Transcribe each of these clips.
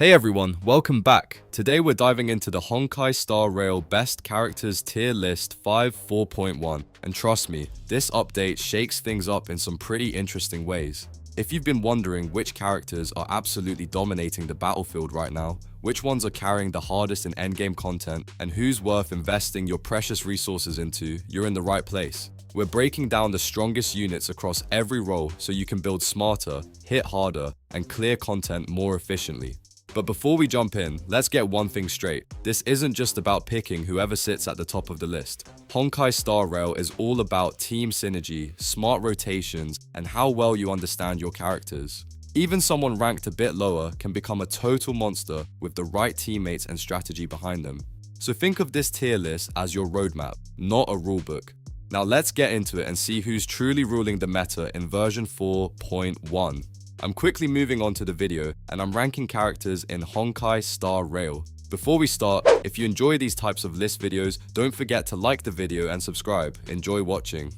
Hey everyone, welcome back. Today we're diving into the Honkai Star Rail Best Characters Tier List 4.1, and trust me, this update shakes things up in some pretty interesting ways. If you've been wondering which characters are absolutely dominating the battlefield right now, which ones are carrying the hardest in endgame content, and who's worth investing your precious resources into, you're in the right place. We're breaking down the strongest units across every role so you can build smarter, hit harder, and clear content more efficiently. But before we jump in, let's get one thing straight. This isn't just about picking whoever sits at the top of the list. Honkai Star Rail is all about team synergy, smart rotations, and how well you understand your characters. Even someone ranked a bit lower can become a total monster with the right teammates and strategy behind them. So think of this tier list as your roadmap, not a rulebook. Now let's get into it and see who's truly ruling the meta in version 4.1. I'm quickly moving on to the video, and I'm ranking characters in Honkai Star Rail. Before we start, if you enjoy these types of list videos, don't forget to like the video and subscribe. Enjoy watching.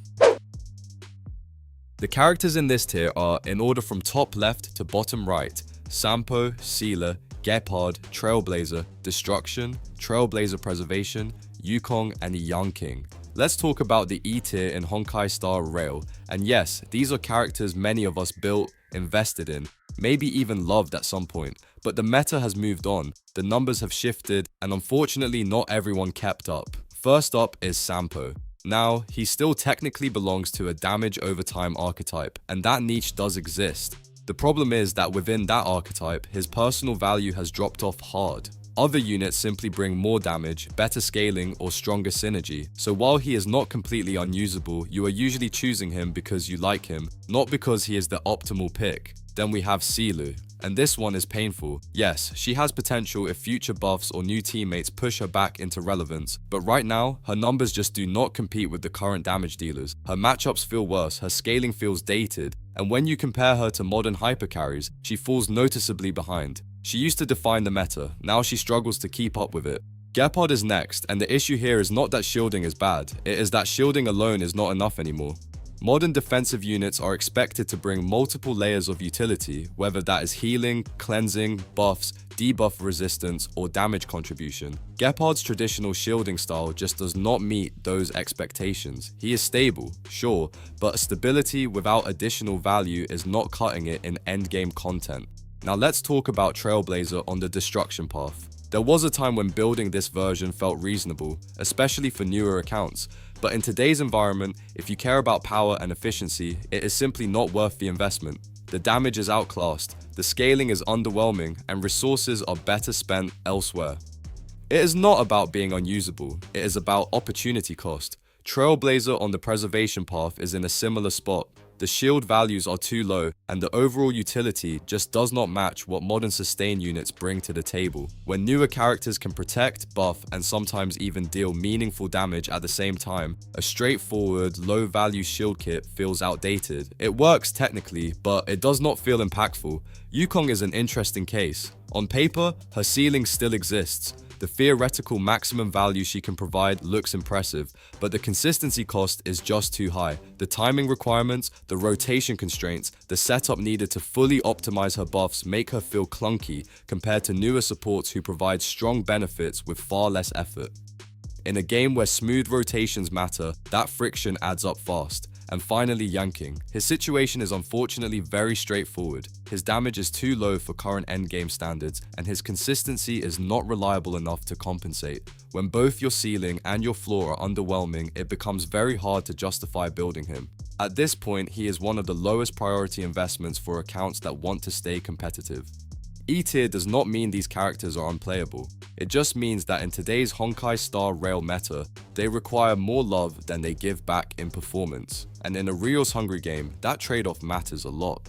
The characters in this tier are, in order from top left to bottom right, Sampo, Sealer, Gepard, Trailblazer, Destruction, Trailblazer Preservation, Yukong, and Young King. Let's talk about the E tier in Honkai Star Rail, and yes, these are characters many of us built, invested in, maybe even loved at some point, but the meta has moved on, the numbers have shifted, and unfortunately not everyone kept up. First up is Sampo. Now, he still technically belongs to a damage over time archetype, and that niche does exist. The problem is that within that archetype, his personal value has dropped off hard. Other units simply bring more damage, better scaling, or stronger synergy. So while he is not completely unusable, you are usually choosing him because you like him, not because he is the optimal pick. Then we have Silu, and this one is painful. Yes, she has potential if future buffs or new teammates push her back into relevance, but right now, her numbers just do not compete with the current damage dealers. Her matchups feel worse, her scaling feels dated, and when you compare her to modern hypercarries, she falls noticeably behind. She used to define the meta, now she struggles to keep up with it. Gepard is next, and the issue here is not that shielding is bad, it is that shielding alone is not enough anymore. Modern defensive units are expected to bring multiple layers of utility, whether that is healing, cleansing, buffs, debuff resistance, or damage contribution. Gepard's traditional shielding style just does not meet those expectations. He is stable, sure, but stability without additional value is not cutting it in endgame content. Now let's talk about Trailblazer on the destruction path. There was a time when building this version felt reasonable, especially for newer accounts, but in today's environment, if you care about power and efficiency, it is simply not worth the investment. The damage is outclassed, the scaling is underwhelming, and resources are better spent elsewhere. It is not about being unusable, it is about opportunity cost. Trailblazer on the preservation path is in a similar spot. The shield values are too low, and the overall utility just does not match what modern sustain units bring to the table. When newer characters can protect, buff, and sometimes even deal meaningful damage at the same time, a straightforward, low-value shield kit feels outdated. It works technically, but it does not feel impactful. Yukong is an interesting case. On paper, her ceiling still exists. The theoretical maximum value she can provide looks impressive, but the consistency cost is just too high. The timing requirements, the rotation constraints, the setup needed to fully optimize her buffs make her feel clunky compared to newer supports who provide strong benefits with far less effort. In a game where smooth rotations matter, that friction adds up fast. And finally, Young King. His situation is unfortunately very straightforward. His damage is too low for current endgame standards, and his consistency is not reliable enough to compensate. When both your ceiling and your floor are underwhelming, it becomes very hard to justify building him. At this point, he is one of the lowest priority investments for accounts that want to stay competitive. E tier does not mean these characters are unplayable. It just means that in today's Honkai Star Rail meta, they require more love than they give back in performance. And in a Reels hungry game, that trade-off matters a lot.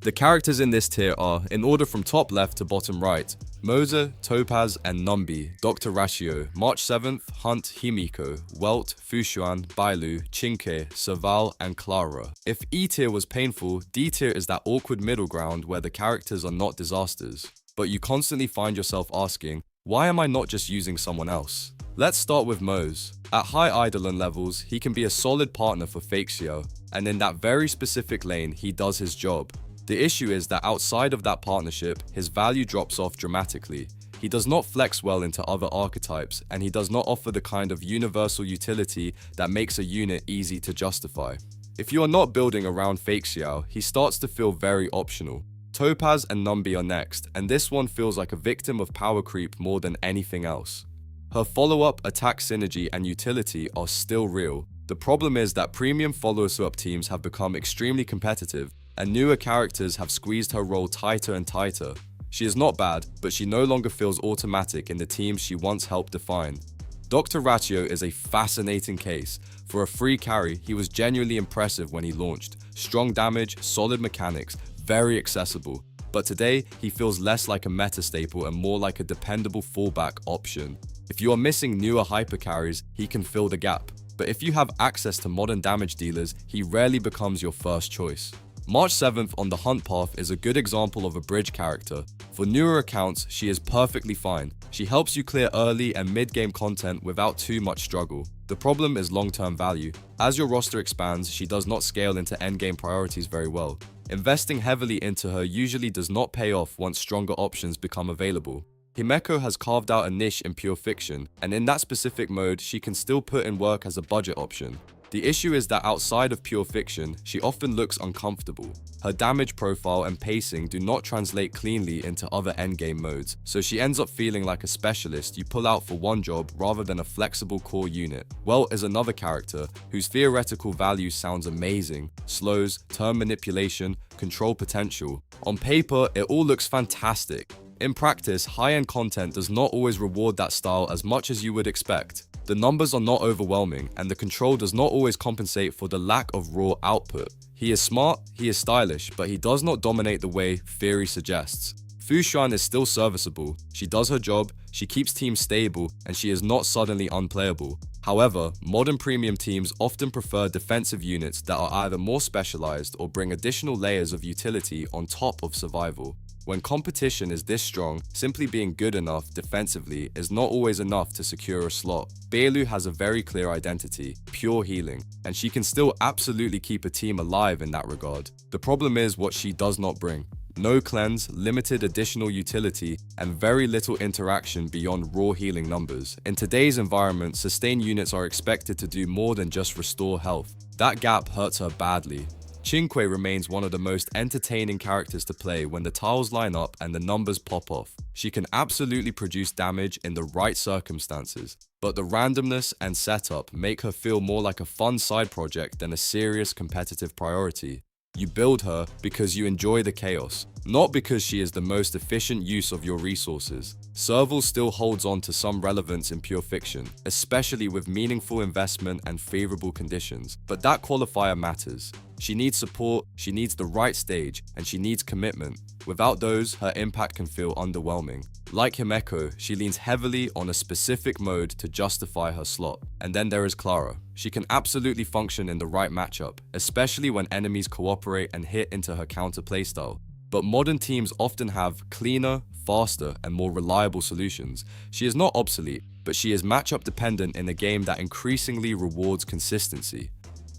The characters in this tier are, in order from top left to bottom right, Moza, Topaz, and Numbi, Dr. Ratio, March 7th, Hunt, Himiko, Welt, Fushuan, Bailu, Chinke, Saval, and Clara. If E tier was painful, D tier is that awkward middle ground where the characters are not disasters. But you constantly find yourself asking, why am I not just using someone else? Let's start with Moze. At high Eidolon levels, he can be a solid partner for Fake Xiao, and in that very specific lane, he does his job. The issue is that outside of that partnership, his value drops off dramatically. He does not flex well into other archetypes, and he does not offer the kind of universal utility that makes a unit easy to justify. If you are not building around Fake Xiao, he starts to feel very optional. Topaz and Numbi are next, and this one feels like a victim of power creep more than anything else. Her follow-up, attack synergy, and utility are still real. The problem is that premium follow-up teams have become extremely competitive, and newer characters have squeezed her role tighter and tighter. She is not bad, but she no longer feels automatic in the teams she once helped define. Dr. Ratio is a fascinating case. For a free carry, he was genuinely impressive when he launched. Strong damage, solid mechanics, very accessible. But today, he feels less like a meta staple and more like a dependable fallback option. If you are missing newer hyper carries, he can fill the gap. But if you have access to modern damage dealers, he rarely becomes your first choice. March 7th on the Hunt Path is a good example of a bridge character. For newer accounts, she is perfectly fine. She helps you clear early and mid-game content without too much struggle. The problem is long-term value. As your roster expands, she does not scale into endgame priorities very well. Investing heavily into her usually does not pay off once stronger options become available. Himeko has carved out a niche in pure fiction, and in that specific mode, she can still put in work as a budget option. The issue is that outside of pure fiction, she often looks uncomfortable. Her damage profile and pacing do not translate cleanly into other endgame modes, so she ends up feeling like a specialist you pull out for one job rather than a flexible core unit. Well is another character whose theoretical value sounds amazing: slows, turn manipulation, control potential. On paper, it all looks fantastic. In practice, high-end content does not always reward that style as much as you would expect. The numbers are not overwhelming, and the control does not always compensate for the lack of raw output. He is smart, he is stylish, but he does not dominate the way theory suggests. Fu Xuan is still serviceable, she does her job, she keeps teams stable, and she is not suddenly unplayable. However, modern premium teams often prefer defensive units that are either more specialized or bring additional layers of utility on top of survival. When competition is this strong, simply being good enough defensively is not always enough to secure a slot. Beilu has a very clear identity: pure healing, and she can still absolutely keep a team alive in that regard. The problem is what she does not bring. No cleanse, limited additional utility, and very little interaction beyond raw healing numbers. In today's environment, sustained units are expected to do more than just restore health. That gap hurts her badly. Qingque remains one of the most entertaining characters to play when the tiles line up and the numbers pop off. She can absolutely produce damage in the right circumstances, but the randomness and setup make her feel more like a fun side project than a serious competitive priority. You build her because you enjoy the chaos, not because she is the most efficient use of your resources. Serval still holds on to some relevance in pure fiction, especially with meaningful investment and favorable conditions, but that qualifier matters. She needs support, she needs the right stage, and she needs commitment. Without those, her impact can feel underwhelming. Like Himeko, she leans heavily on a specific mode to justify her slot. And then there is Clara. She can absolutely function in the right matchup, especially when enemies cooperate and hit into her counter playstyle. But modern teams often have cleaner, faster, and more reliable solutions. She is not obsolete, but she is matchup dependent in a game that increasingly rewards consistency.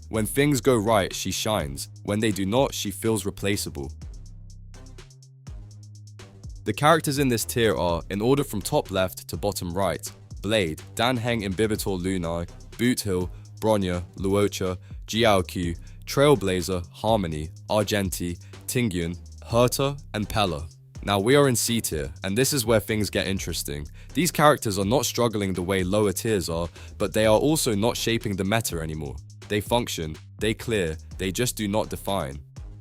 When things go right, she shines. When they do not, she feels replaceable. The characters in this tier are, in order from top left to bottom right: Blade, Danheng Imbibitor Lunai, Boothill, Bronya, Luocha, Jiaoqiu, Trailblazer, Harmony, Argenti, Tingyun, Herta, and Pella. Now we are in C tier, and this is where things get interesting. These characters are not struggling the way lower tiers are, but they are also not shaping the meta anymore. They function, they clear, they just do not define.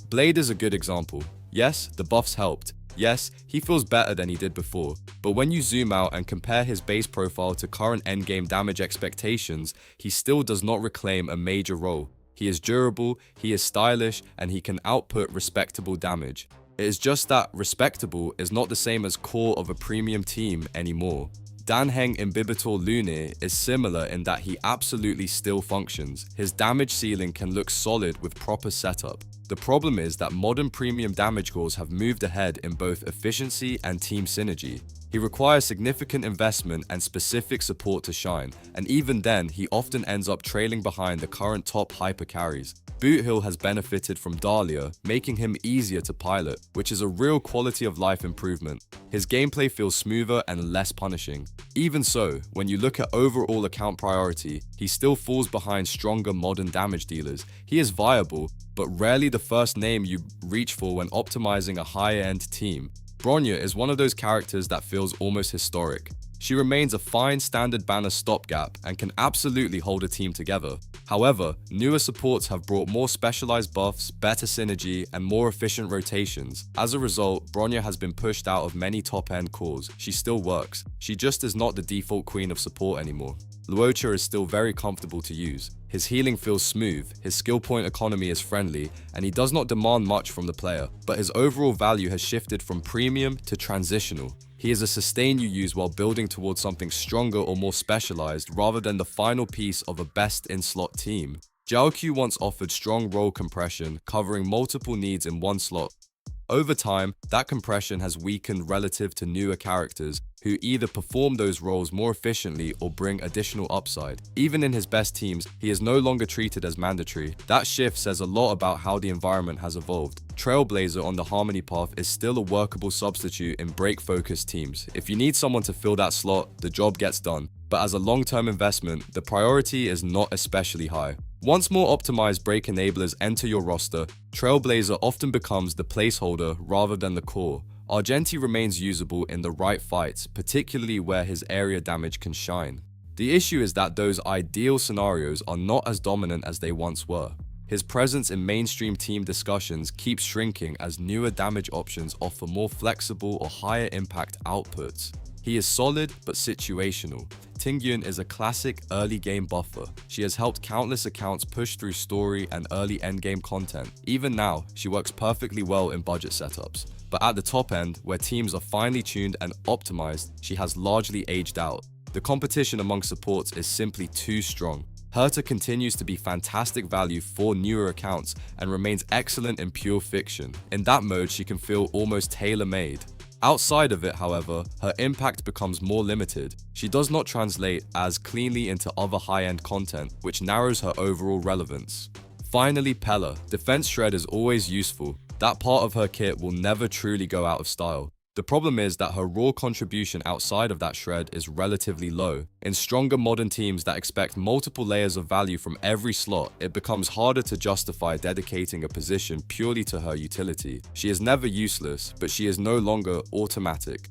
Blade is a good example. Yes, the buffs helped. Yes, he feels better than he did before, but when you zoom out and compare his base profile to current endgame damage expectations, he still does not reclaim a major role. He is durable, he is stylish, and he can output respectable damage. It is just that respectable is not the same as core of a premium team anymore. Danheng Imbibitor Lunai is similar in that he absolutely still functions. His damage ceiling can look solid with proper setup. The problem is that modern premium damage cores have moved ahead in both efficiency and team synergy. He requires significant investment and specific support to shine, and even then, he often ends up trailing behind the current top hyper carries. Boothill has benefited from Dahlia, making him easier to pilot, which is a real quality of life improvement. His gameplay feels smoother and less punishing. Even so, when you look at overall account priority, he still falls behind stronger modern damage dealers. He is viable, but rarely the first name you reach for when optimizing a higher-end team. Bronya is one of those characters that feels almost historic. She remains a fine standard banner stopgap and can absolutely hold a team together. However, newer supports have brought more specialized buffs, better synergy, and more efficient rotations. As a result, Bronya has been pushed out of many top-end cores. She still works. She just is not the default queen of support anymore. Luocha is still very comfortable to use. His healing feels smooth, his skill point economy is friendly, and he does not demand much from the player, but his overall value has shifted from premium to transitional. He is a sustain you use while building towards something stronger or more specialized rather than the final piece of a best-in-slot team. Jiaoqiu once offered strong role compression, covering multiple needs in one slot. Over time, that compression has weakened relative to newer characters who either perform those roles more efficiently or bring additional upside. Even in his best teams, he is no longer treated as mandatory. That shift says a lot about how the environment has evolved. Trailblazer on the Harmony path is still a workable substitute in break-focused teams. If you need someone to fill that slot, the job gets done. But as a long-term investment, the priority is not especially high. Once more optimized break enablers enter your roster, Trailblazer often becomes the placeholder rather than the core. Argenti remains usable in the right fights, particularly where his area damage can shine. The issue is that those ideal scenarios are not as dominant as they once were. His presence in mainstream team discussions keeps shrinking as newer damage options offer more flexible or higher impact outputs. He is solid but situational. Tingyun is a classic early game buffer. She has helped countless accounts push through story and early endgame content. Even now, she works perfectly well in budget setups. But at the top end, where teams are finely tuned and optimized, she has largely aged out. The competition among supports is simply too strong. Herta continues to be fantastic value for newer accounts and remains excellent in pure fiction. In that mode, she can feel almost tailor-made. Outside of it, however, her impact becomes more limited. She does not translate as cleanly into other high-end content, which narrows her overall relevance. Finally, Pella. Defense Shred is always useful. That part of her kit will never truly go out of style. The problem is that her raw contribution outside of that shred is relatively low. In stronger modern teams that expect multiple layers of value from every slot, it becomes harder to justify dedicating a position purely to her utility. She is never useless, but she is no longer automatic.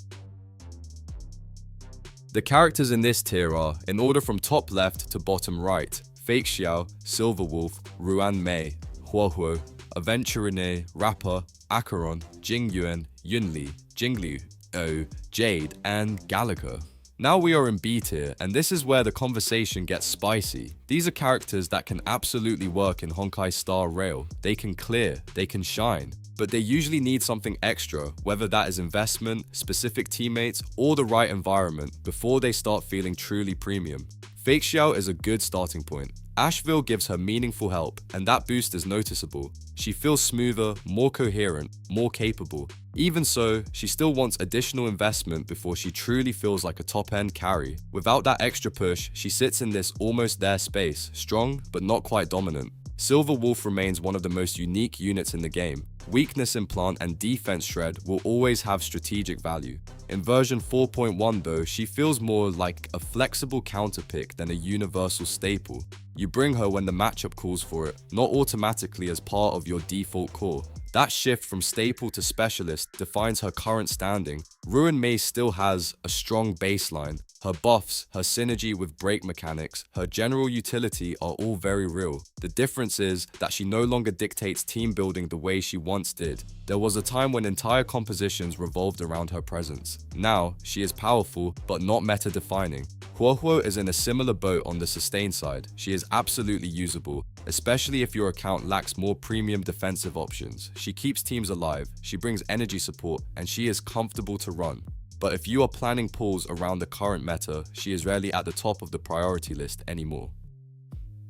The characters in this tier are, in order from top left to bottom right, Fake Xiao, Silverwolf, Ruan Mei, Huohuo, Aventurine, Rapper, Acheron, Jingyuan, Yunli, Jingliu, O, Jade, and Gallica. Now we are in B tier, and this is where the conversation gets spicy. These are characters that can absolutely work in Honkai Star Rail. They can clear, they can shine, but they usually need something extra, whether that is investment, specific teammates, or the right environment, before they start feeling truly premium. Fake Xiao is a good starting point. Asheville gives her meaningful help, and that boost is noticeable. She feels smoother, more coherent, more capable. Even so, she still wants additional investment before she truly feels like a top-end carry. Without that extra push, she sits in this almost there space, strong but not quite dominant. Silver Wolf remains one of the most unique units in the game. Weakness Implant and Defense Shred will always have strategic value. In version 4.1 though, she feels more like a flexible counterpick than a universal staple. You bring her when the matchup calls for it, not automatically as part of your default core. That shift from staple to specialist defines her current standing. Ruin Mei still has a strong baseline. Her buffs, her synergy with break mechanics, her general utility are all very real. The difference is that she no longer dictates team building the way she once did. There was a time when entire compositions revolved around her presence. Now, she is powerful, but not meta-defining. Huohuo is in a similar boat on the sustain side. She is absolutely usable, especially if your account lacks more premium defensive options. She keeps teams alive, she brings energy support, and she is comfortable to run. But if you are planning pulls around the current meta, she is rarely at the top of the priority list anymore.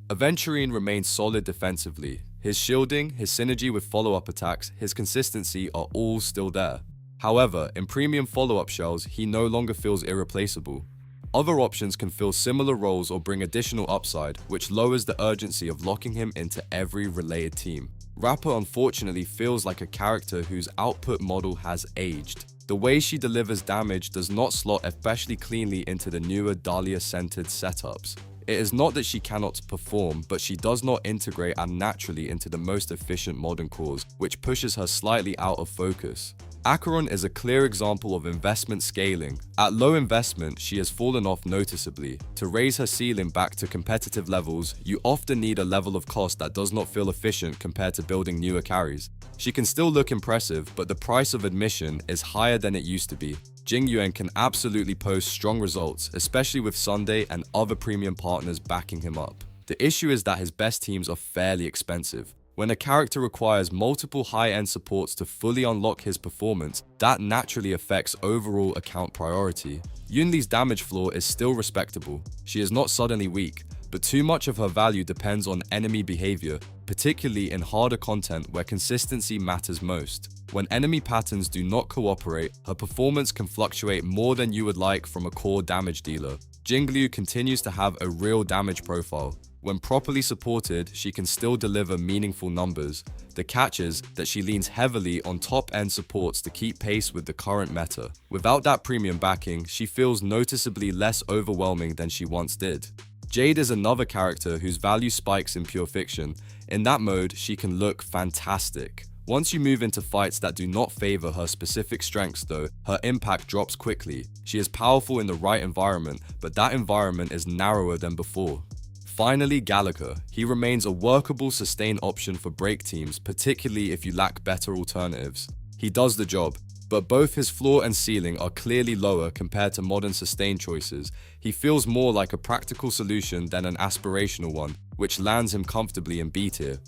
Aventurine remains solid defensively. His shielding, his synergy with follow-up attacks, his consistency are all still there. However, in premium follow-up shells, he no longer feels irreplaceable. Other options can fill similar roles or bring additional upside, which lowers the urgency of locking him into every related team. Rapper unfortunately feels like a character whose output model has aged. The way she delivers damage does not slot especially cleanly into the newer Dahlia-centered setups. It is not that she cannot perform, but she does not integrate unnaturally into the most efficient modern cores, which pushes her slightly out of focus. Acheron is a clear example of investment scaling. At low investment, she has fallen off noticeably. To raise her ceiling back to competitive levels, you often need a level of cost that does not feel efficient compared to building newer carries. She can still look impressive, but the price of admission is higher than it used to be. Jing Yuan can absolutely post strong results, especially with Sunday and other premium partners backing him up. The issue is that his best teams are fairly expensive. When a character requires multiple high-end supports to fully unlock his performance, that naturally affects overall account priority. Yunli's damage floor is still respectable. She is not suddenly weak, but too much of her value depends on enemy behavior, particularly in harder content where consistency matters most. When enemy patterns do not cooperate, her performance can fluctuate more than you would like from a core damage dealer. Jingliu continues to have a real damage profile. When properly supported, she can still deliver meaningful numbers. The catch is that she leans heavily on top-end supports to keep pace with the current meta. Without that premium backing, she feels noticeably less overwhelming than she once did. Jade is another character whose value spikes in pure fiction. In that mode, she can look fantastic. Once you move into fights that do not favor her specific strengths though, her impact drops quickly. She is powerful in the right environment, but that environment is narrower than before. Finally, Gallagher. He remains a workable sustain option for break teams, particularly if you lack better alternatives. He does the job, but both his floor and ceiling are clearly lower compared to modern sustain choices. He feels more like a practical solution than an aspirational one, which lands him comfortably in B tier.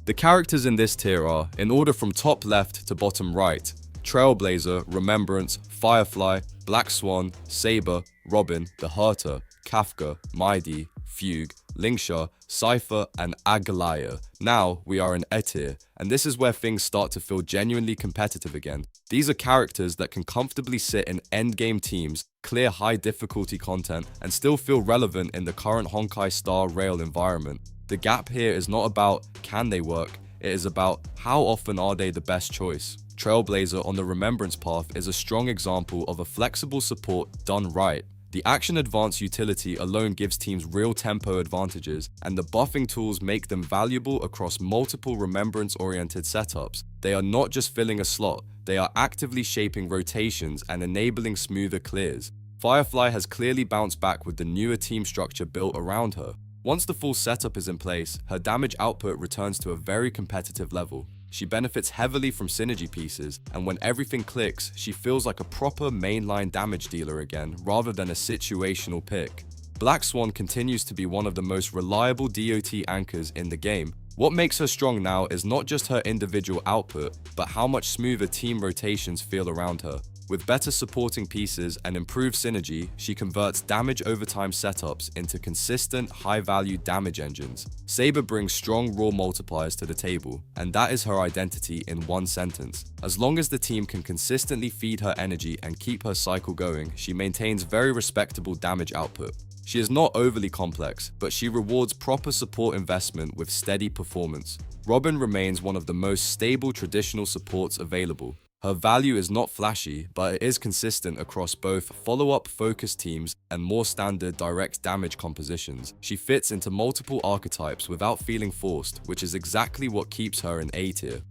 The characters in this tier are, in order from top left to bottom right, Trailblazer, Remembrance, Firefly, Black Swan, Saber, Robin, the Hurter, Kafka, Maidi, Fugue, Lingsha, Cypher, and Agalaya. Now we are in E tier, and this is where things start to feel genuinely competitive again. These are characters that can comfortably sit in endgame teams, clear high difficulty content, and still feel relevant in the current Honkai Star Rail environment. The gap here is not about can they work, it is about how often are they the best choice. Trailblazer on the Remembrance path is a strong example of a flexible support done right. The action advance utility alone gives teams real tempo advantages, and the buffing tools make them valuable across multiple Remembrance-oriented setups. They are not just filling a slot, they are actively shaping rotations and enabling smoother clears. Firefly has clearly bounced back with the newer team structure built around her. Once the full setup is in place, her damage output returns to a very competitive level. She benefits heavily from synergy pieces, and when everything clicks, she feels like a proper mainline damage dealer again, rather than a situational pick. Black Swan continues to be one of the most reliable DOT anchors in the game. What makes her strong now is not just her individual output, but how much smoother team rotations feel around her. With better supporting pieces and improved synergy, she converts damage overtime setups into consistent, high-value damage engines. Saber brings strong raw multipliers to the table, and that is her identity in one sentence. As long as the team can consistently feed her energy and keep her cycle going, she maintains very respectable damage output. She is not overly complex, but she rewards proper support investment with steady performance. Robin remains one of the most stable traditional supports available. Her value is not flashy, but it is consistent across both follow-up focused teams and more standard direct damage compositions. She fits into multiple archetypes without feeling forced, which is exactly what keeps her in A tier.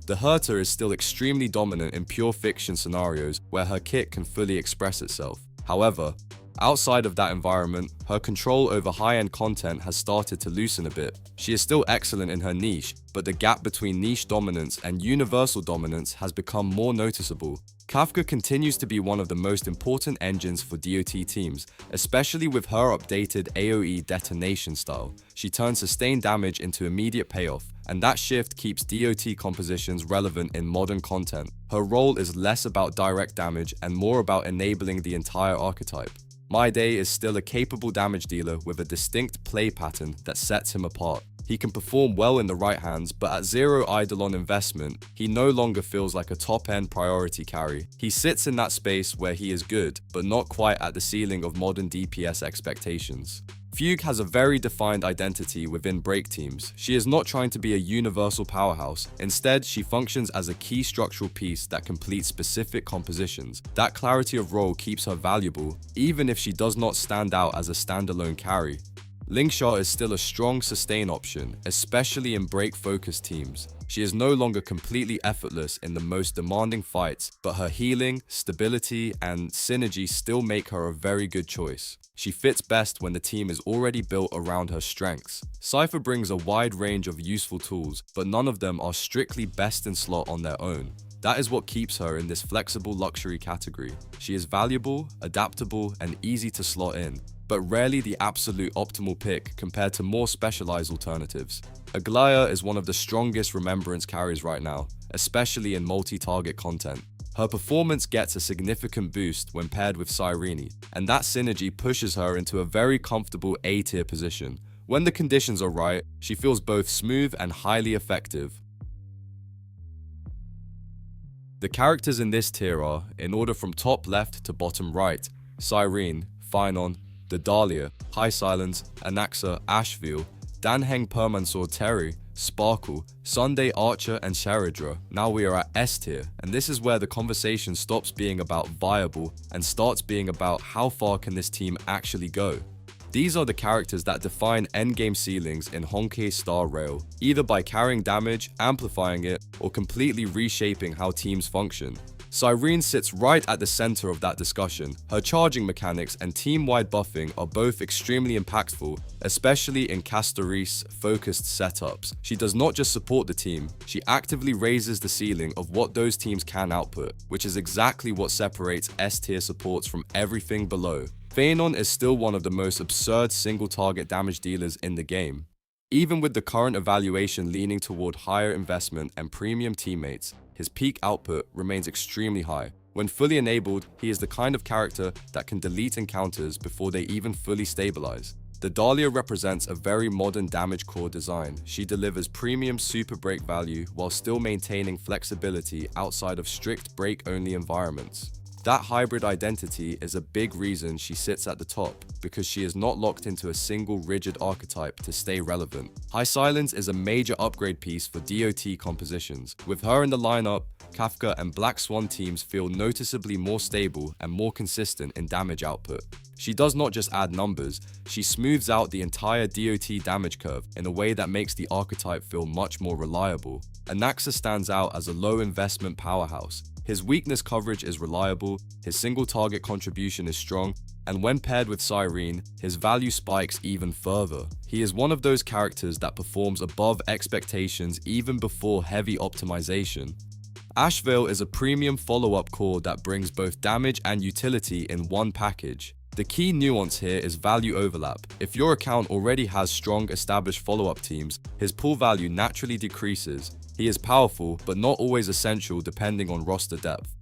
The Hurter is still extremely dominant in pure fiction scenarios where her kit can fully express itself. However, outside of that environment, her control over high-end content has started to loosen a bit. She is still excellent in her niche, but the gap between niche dominance and universal dominance has become more noticeable. Kafka continues to be one of the most important engines for DOT teams, especially with her updated AoE detonation style. She turns sustained damage into immediate payoff, and that shift keeps DOT compositions relevant in modern content. Her role is less about direct damage and more about enabling the entire archetype. My Day is still a capable damage dealer with a distinct play pattern that sets him apart. He can perform well in the right hands, but at 0 Eidolon investment, he no longer feels like a top-end priority carry. He sits in that space where he is good, but not quite at the ceiling of modern DPS expectations. Fugue has a very defined identity within break teams. She is not trying to be a universal powerhouse. Instead, she functions as a key structural piece that completes specific compositions. That clarity of role keeps her valuable, even if she does not stand out as a standalone carry. Lingsha is still a strong sustain option, especially in break-focused teams. She is no longer completely effortless in the most demanding fights, but her healing, stability, and synergy still make her a very good choice. She fits best when the team is already built around her strengths. Cypher brings a wide range of useful tools, but none of them are strictly best in slot on their own. That is what keeps her in this flexible luxury category. She is valuable, adaptable, and easy to slot in, but rarely the absolute optimal pick compared to more specialized alternatives. Aglaya is one of the strongest remembrance carries right now, especially in multi-target content. Her performance gets a significant boost when paired with Cyrene, and that synergy pushes her into a very comfortable A-tier position. When the conditions are right, she feels both smooth and highly effective. The characters in this tier are, in order from top left to bottom right, Cyrene, Phynon, Daedalus, High Silence, Anaxa, Ashville, Danheng Permansor Terry, Sparkle, Sunday Archer, and Sharidra. Now we are at S tier, and this is where the conversation stops being about viable and starts being about how far can this team actually go. These are the characters that define endgame ceilings in Honkai Star Rail, either by carrying damage, amplifying it, or completely reshaping how teams function. Cyrene sits right at the center of that discussion. Her charging mechanics and team-wide buffing are both extremely impactful, especially in Castoris-focused setups. She does not just support the team, she actively raises the ceiling of what those teams can output, which is exactly what separates S-tier supports from everything below. Phynon is still one of the most absurd single-target damage dealers in the game. Even with the current evaluation leaning toward higher investment and premium teammates, his peak output remains extremely high. When fully enabled, he is the kind of character that can delete encounters before they even fully stabilize. Daedalus represents a very modern damage core design. She delivers premium super break value while still maintaining flexibility outside of strict break-only environments. That hybrid identity is a big reason she sits at the top, because she is not locked into a single rigid archetype to stay relevant. High Silence is a major upgrade piece for DOT compositions. With her in the lineup, Kafka and Black Swan teams feel noticeably more stable and more consistent in damage output. She does not just add numbers, she smooths out the entire DOT damage curve in a way that makes the archetype feel much more reliable. Anaxa stands out as a low investment powerhouse. His weakness coverage is reliable, his single target contribution is strong, and when paired with Cyrene, his value spikes even further. He is one of those characters that performs above expectations even before heavy optimization. Ashvale is a premium follow-up core that brings both damage and utility in one package. The key nuance here is value overlap. If your account already has strong established follow-up teams, his pull value naturally decreases. He is powerful, but not always essential depending on roster depth.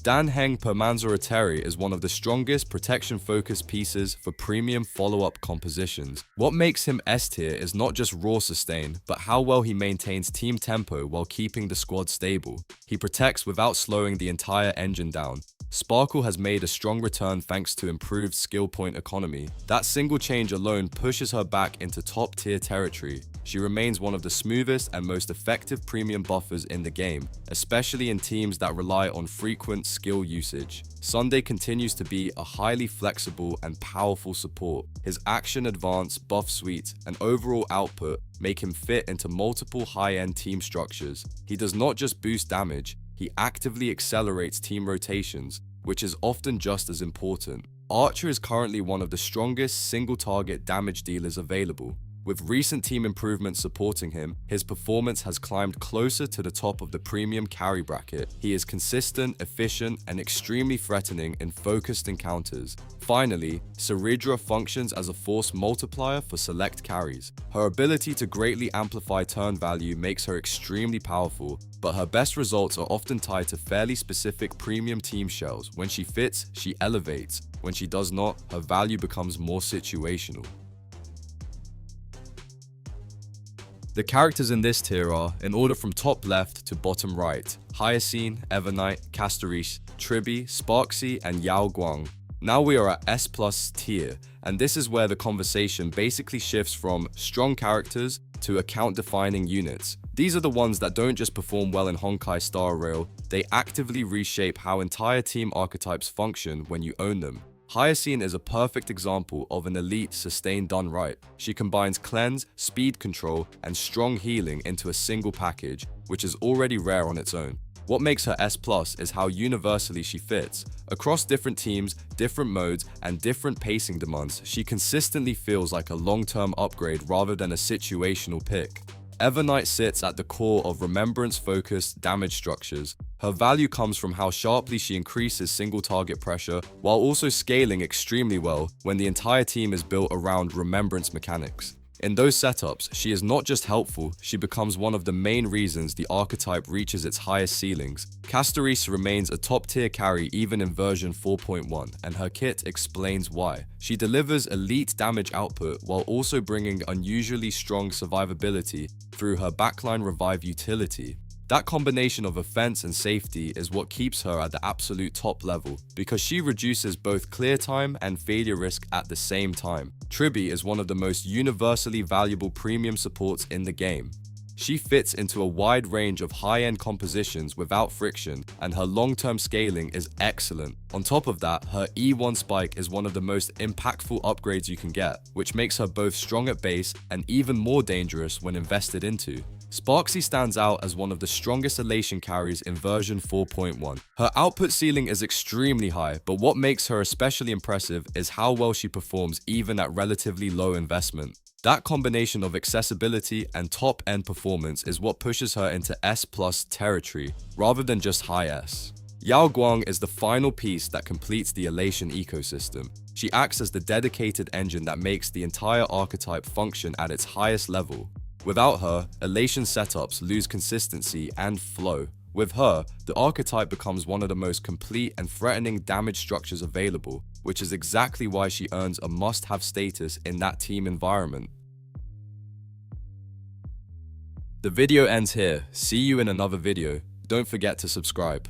Danheng Permanzorateri is one of the strongest protection-focused pieces for premium follow-up compositions. What makes him S-tier is not just raw sustain, but how well he maintains team tempo while keeping the squad stable. He protects without slowing the entire engine down. Sparkle has made a strong return thanks to improved skill point economy. That single change alone pushes her back into top-tier territory. She remains one of the smoothest and most effective premium buffers in the game, especially in teams that rely on frequent skill usage. Sunday continues to be a highly flexible and powerful support. His action advance, buff suite, and overall output make him fit into multiple high-end team structures. He does not just boost damage, he actively accelerates team rotations, which is often just as important. Archer is currently one of the strongest single-target damage dealers available. With recent team improvements supporting him, his performance has climbed closer to the top of the premium carry bracket. He is consistent, efficient, and extremely threatening in focused encounters. Finally, Sharidra functions as a force multiplier for select carries. Her ability to greatly amplify turn value makes her extremely powerful, but her best results are often tied to fairly specific premium team shells. When she fits, she elevates. When she does not, her value becomes more situational. The characters in this tier are, in order from top left to bottom right, Hyacine, Everknight, Castorice, Tribby, Sparksy, and Yao Guang. Now we are at S+ tier, and this is where the conversation basically shifts from strong characters to account-defining units. These are the ones that don't just perform well in Honkai Star Rail, they actively reshape how entire team archetypes function when you own them. Hyacine is a perfect example of an elite sustain done right. She combines cleanse, speed control, and strong healing into a single package, which is already rare on its own. What makes her S+ is how universally she fits. Across different teams, different modes, and different pacing demands, she consistently feels like a long-term upgrade rather than a situational pick. Everknight sits at the core of remembrance-focused damage structures. Her value comes from how sharply she increases single target pressure while also scaling extremely well when the entire team is built around remembrance mechanics. In those setups, she is not just helpful, she becomes one of the main reasons the archetype reaches its highest ceilings. Castorice remains a top-tier carry even in version 4.1, and her kit explains why. She delivers elite damage output while also bringing unusually strong survivability through her backline revive utility. That combination of offense and safety is what keeps her at the absolute top level, because she reduces both clear time and failure risk at the same time. Tribby is one of the most universally valuable premium supports in the game. She fits into a wide range of high-end compositions without friction, and her long-term scaling is excellent. On top of that, her E1 spike is one of the most impactful upgrades you can get, which makes her both strong at base and even more dangerous when invested into. Sparksy stands out as one of the strongest elation carries in version 4.1. Her output ceiling is extremely high, but what makes her especially impressive is how well she performs even at relatively low investment. That combination of accessibility and top-end performance is what pushes her into S+ territory, rather than just high S. Yao Guang is the final piece that completes the elation ecosystem. She acts as the dedicated engine that makes the entire archetype function at its highest level. Without her, elation setups lose consistency and flow. With her, the archetype becomes one of the most complete and threatening damage structures available, which is exactly why she earns a must-have status in that team environment. The video ends here. See you in another video. Don't forget to subscribe.